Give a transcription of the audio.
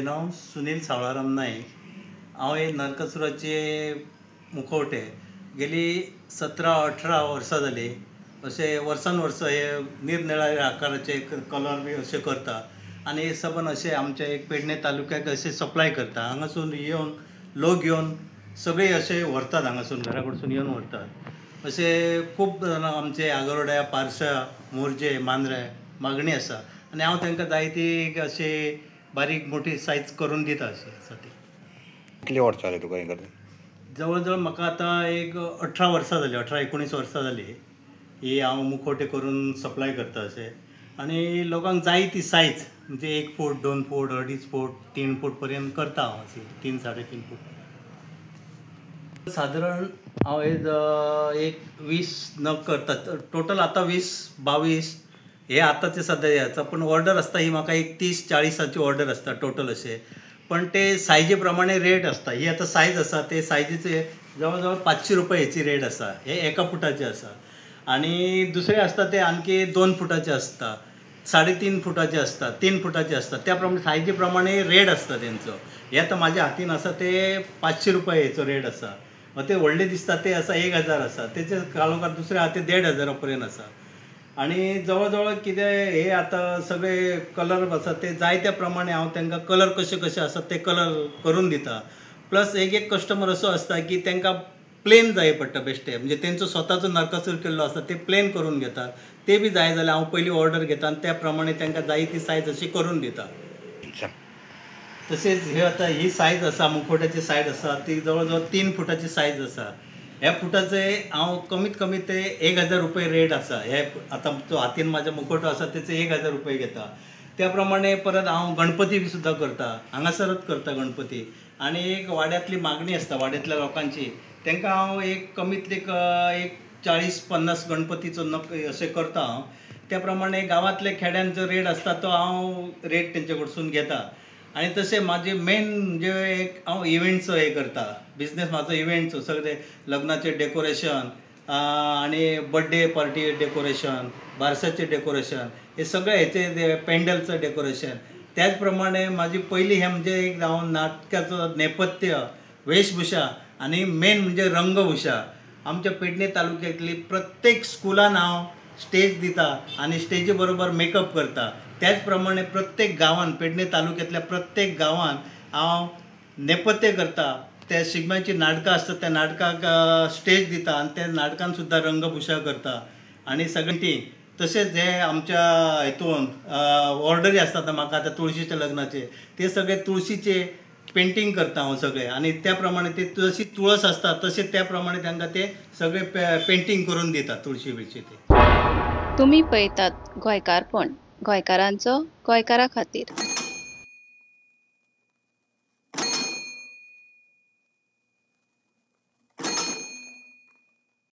म्हजें नांव सुनील सावळाराम नाईक। हांव हे नरकासुराचे मुखवटे गेली 17-18 वर्सां जाली। अशे वर्सान वर्स हे निरनिराळे आकाराचे कलर बी अशे करता आनी सबन अशे आमच्या एक पेडणे तालुक्याक अशे सप्लाय करता। हांगासून येवन लोक येवन सगळे अशे व्हरतात, हांगासून घरा कडसून येवन व्हरतात। अशे खूब जाणां आमचे आगोरड्या, पार्शा, मोरजे, मांद्रे मागणी आसा आनी हांव तांकां जायती अशी बारीक मोठी सायज करून दिता अशी आसा ती। कितली वर्सां जाली तुका हें करता? जवळ जवळ म्हाका आतां एक 18 वर्सां जाली, 18-19 वर्सां जाली ही हांव मुखवटे करून सप्लाय करता अशे। आनी लोकांक जाय ती सायज म्हणजे 1 फूट, 2 फूट, 2.5 फूट, 3 फूट पर्यंत करता हांव अशी 3-3.5 फूट। सादारण हांव एक 20 नग करता, टोटल आतां 20-22 हे आतांचे सद्या आसा, पण ऑर्डर आसता ही म्हाका एक 30-40ची ऑर्डर आसता टोटल अशे। पण ते सायजे प्रमाणे रेट आसता। ही आतां सायज आसा ते सायजीचे जवळ जवळ 500 रुपया हेची रेट आसा, हे 1 फुटाचे आसा। आनी दुसरे आसता ते आणखी 2 फुटाचे आसता, 3.5 फुटाचे आसता, 3 फुटाचे आसता। त्या प्रमाणे सायजी प्रमाणे रेट आसता तेंचो। हे आतां म्हाज्या हातीन आसा ते 500 रुपया हेचो रेट आसा। ते व्हडले दिसता ते आसा 1000 आसा, तेचे कालोखार दुसरे आहा ते 1,500 पर्यंत आसा। आनी जवळ जवळ कितें हे आतां सगळे कलर आसा ते जाय त्या प्रमाणे हांव तांकां कलर कशे कशे आसा ते कलर करून दिता। प्लस एक कस्टमर असो आसता की तांकां प्लेन जाय पडटा बेश्टे, म्हणजे तेंचो स्वताचो नरकासूर केल्लो आसता ते प्लेन करून घेता। ते बी जाय जाल्यार हांव पयलीं ऑर्डर घेता आनी त्या प्रमाणे तांकां जाय ती सायज अशी करून दिता। तशेंच हे आतां ही सायज आसा मुखवट्याची सायज आसा ती जवळ जवळ 3 फुटाची सायज आसा। ह्या फुटाचे हांव कमीत कमी ते 1000 रुपया रेट आसा। हे आतां जो हातीन म्हाज्या मुखवटो आसा तेचे 1000 रुपया घेता। त्या प्रमाणे परत हांव गणपती बी सुद्दां करता, हांगासरच करता गणपती। आनी एक वाड्यांतली मागणी आसता वाड्यांतल्या लोकांची, तांकां हांव एक कमीत एक 40-50 गणपतीचो नग अशें करता हांव। त्या प्रमाणे गांवांतल्या खेड्यान जो रेट आसता तो हांव रेट तेंचे कडसून घेता। आनी तशें म्हाजें मेन म्हणजे एक हांव इव्हेंट्सचो हे करता, बिजनेस म्हाजो इव्हेंट्सचो, सगळे लग्नाचें डेकोरेशन आनी बर्थडे पार्टी डेकोरेशन, बारसाचें डेकोरेशन, हे सगळे हेचे पेंडलचं डेकोरेशन। त्याच प्रमाणे म्हाजी पयली हे म्हणजे एक हांव नाटकाचो नेपथ्य, वेशभूषा आनी मेन म्हणजे रंगभूषा। आमच्या पेडणे तालुक्यांतली प्रत्येक स्कुलान हांव स्टेज दिता आनी स्टेजी बरोबर मेकअप करता। त्याच प्रमाणे प्रत्येक गांवांत, पेडणे तालुक्यांतल्या प्रत्येक गांवांत हांव नेपथ्य करता। त्या शिगम्याची नाटकां आसता त्या नाटकाक स्टेज दिता आनी त्या नाटकान सुद्दां रंगभूषा करता। आनी सगळीं तशेंच हे आमच्या हितून ऑर्डरी आसता म्हाका आतां तुळशीच्या लग्नाचे, ते सगळे तुळशीचे पेंटींग करता हांव सगळे। आनी त्या प्रमाणे ते जशी तुळस आसता तशें त्या प्रमाणे तांकां ते सगळे पेंटींग करून दिता तुळशी बिळशी ते। तुम्ही पळयतात गोंयकारपण, गोंयकारांचो गोंयकारा खातीर।